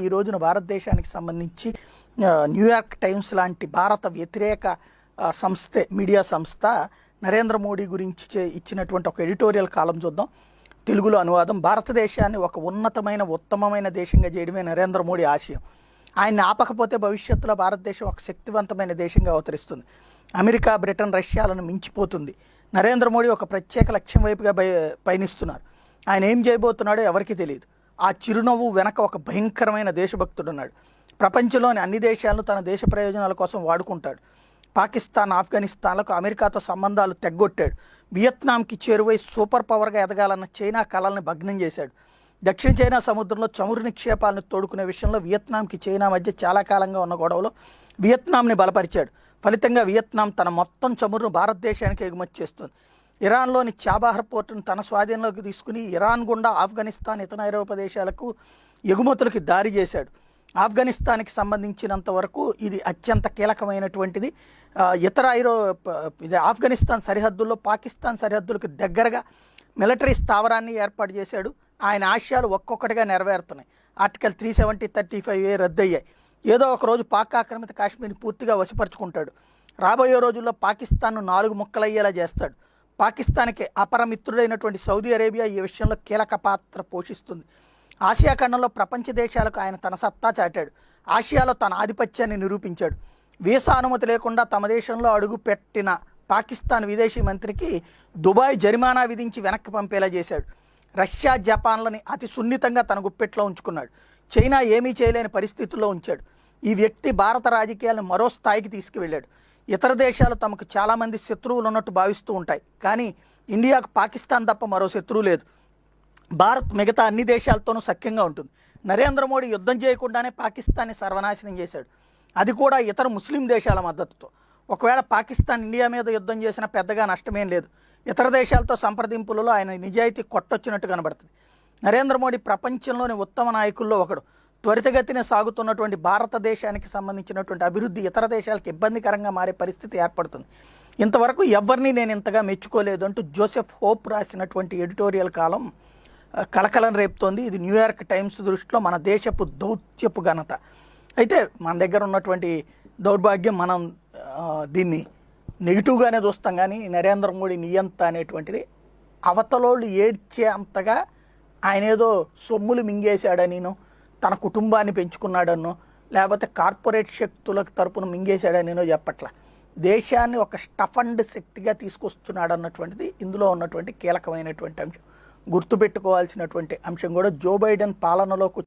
ఈ రోజున భారతదేశానికి సంబంధించి న్యూయార్క్ టైమ్స్ లాంటి భారత వ్యతిరేక సంస్థ మీడియా సంస్థ నరేంద్ర మోడీ గురించి ఇచ్చినటువంటి ఒక ఎడిటోరియల్ కాలం చూద్దాం. తెలుగులో అనువాదం. భారతదేశాన్ని ఒక ఉన్నతమైన ఉత్తమమైన దేశంగా చేయడమే నరేంద్ర మోడీ ఆశయం. ఆయన్ని ఆపకపోతే భవిష్యత్తులో భారతదేశం ఒక శక్తివంతమైన దేశంగా అవతరిస్తుంది. అమెరికా, బ్రిటన్, రష్యాలను మించిపోతుంది. నరేంద్ర మోడీ ఒక ప్రత్యేక లక్ష్యం వైపుగా పయనిస్తున్నారు. ఆయన ఏం చేయబోతున్నాడో ఎవరికీ తెలియదు. ఆ చిరునవ్వు వెనక ఒక భయంకరమైన దేశభక్తుడు ఉన్నాడు. ప్రపంచంలోని అన్ని దేశాలను తన దేశ ప్రయోజనాల కోసం వాడుకుంటాడు. పాకిస్తాన్, ఆఫ్ఘనిస్తాన్లకు అమెరికాతో సంబంధాలు తెగ్గొట్టాడు. వియత్నాంకి చేరువై సూపర్ పవర్గా ఎదగాలన్న చైనా కళల్ని భగ్నం చేశాడు. దక్షిణ చైనా సముద్రంలో చమురు నిక్షేపాలను తోడుకునే విషయంలో వియత్నాంకి చైనా మధ్య చాలా కాలంగా ఉన్న గొడవలో వియత్నాంని బలపరిచాడు. ఫలితంగా వియత్నాం తన మొత్తం చమురును భారతదేశానికి ఎగుమతి చేస్తుంది. ఇరాన్లోని చాబాహర్ పోర్టును తన స్వాధీనంలోకి తీసుకుని ఇరాన్ గుండా ఆఫ్ఘనిస్తాన్, ఇతర ఐరోపా దేశాలకు ఎగుమతులకి దారి చేశాడు. ఆఫ్ఘనిస్తాన్కి సంబంధించినంత వరకు ఇది అత్యంత కీలకమైనటువంటిది. ఇతర ఆఫ్ఘనిస్తాన్ సరిహద్దుల్లో పాకిస్తాన్ సరిహద్దులకు దగ్గరగా మిలిటరీ స్థావరాన్ని ఏర్పాటు చేశాడు. ఆయన ఆశయాలు ఒక్కొక్కటిగా నెరవేరుతున్నాయి. Article 370, 35A రద్దయ్యాయి. ఏదో ఒక రోజు పాక్ ఆక్రమిత కాశ్మీర్ని పూర్తిగా వశపరుచుకుంటాడు. రాబోయే రోజుల్లో పాకిస్తాన్ను 4 ముక్కలయ్యేలా చేస్తాడు. పాకిస్తాన్కి అపరమిత్రుడైనటువంటి సౌదీ అరేబియా ఈ విషయంలో కీలక పాత్ర పోషిస్తుంది. ఆసియా ఖండంలో ప్రపంచ దేశాలకు ఆయన తన సత్తా చాటాడు. ఆసియాలో తన ఆధిపత్యాన్ని నిరూపించాడు. వీసా అనుమతి లేకుండా తమ దేశంలో అడుగుపెట్టిన పాకిస్తాన్ విదేశీ మంత్రికి దుబాయ్ జరిమానా విధించి వెనక్కి పంపేలా చేశాడు. రష్యా, జపాన్లని అతి సున్నితంగా తన గుప్పెట్లో ఉంచుకున్నాడు. చైనా ఏమీ చేయలేని పరిస్థితుల్లో ఉంచాడు. ఈ వ్యక్తి భారత రాజకీయాలను మరో స్థాయికి తీసుకువెళ్ళాడు. ఇతర దేశాలు తమకు చాలామంది శత్రువులు ఉన్నట్టు భావిస్తూ ఉంటాయి, కానీ ఇండియాకు పాకిస్తాన్ తప్ప మరో శత్రువు లేదు. భారత్ మిగతా అన్ని దేశాలతోనూ సఖ్యంగా ఉంటుంది. నరేంద్ర మోడీ యుద్ధం చేయకుండానే పాకిస్తాన్ని సర్వనాశనం చేశాడు, అది కూడా ఇతర ముస్లిం దేశాల మద్దతుతో. ఒకవేళ పాకిస్తాన్ ఇండియా మీద యుద్ధం చేసినా పెద్దగా నష్టమేం లేదు. ఇతర దేశాలతో సంప్రదింపులలో ఆయన నిజాయితీ కొట్టొచ్చినట్టు కనబడుతుంది. నరేంద్ర మోడీ ప్రపంచంలోని ఉత్తమ నాయకుల్లో ఒకడు. త్వరితగతిన సాగుతున్నటువంటి భారతదేశానికి సంబంధించినటువంటి అభివృద్ధి ఇతర దేశాలకు ఇబ్బందికరంగా మారే పరిస్థితి ఏర్పడుతుంది. ఇంతవరకు ఎవరిని నేను ఇంతగా మెచ్చుకోలేదు అంటూ జోసెఫ్ హోప్ రాసినటువంటి ఎడిటోరియల్ కాలం కలకలం రేపుతోంది. ఇది న్యూయార్క్ టైమ్స్ దృష్టిలో మన దేశపు దౌత్యపు ఘనత. అయితే మన దగ్గర ఉన్నటువంటి దౌర్భాగ్యం, మనం దీన్ని నెగిటివ్గానే చూస్తాం, కానీ నరేంద్ర మోడీ నియంత అనేటువంటిది అవతలోళ్ళు ఏడ్చే అంతగా ఆయన ఏదో సొమ్ములు మింగేశాడనినో, తన కుటుంబాన్ని పెంచుకున్నాడనో, లేకపోతే కార్పొరేట్ శక్తులకు తరపున మింగేశాడనినో చెప్పట్ల. దేశాన్ని ఒక స్టఫండ్ శక్తిగా తీసుకొస్తున్నాడు అన్నటువంటిది ఇందులో ఉన్నటువంటి కీలకమైనటువంటి అంశం. గుర్తుపెట్టుకోవాల్సినటువంటి అంశం కూడా జో బైడెన్ పాలనలోకి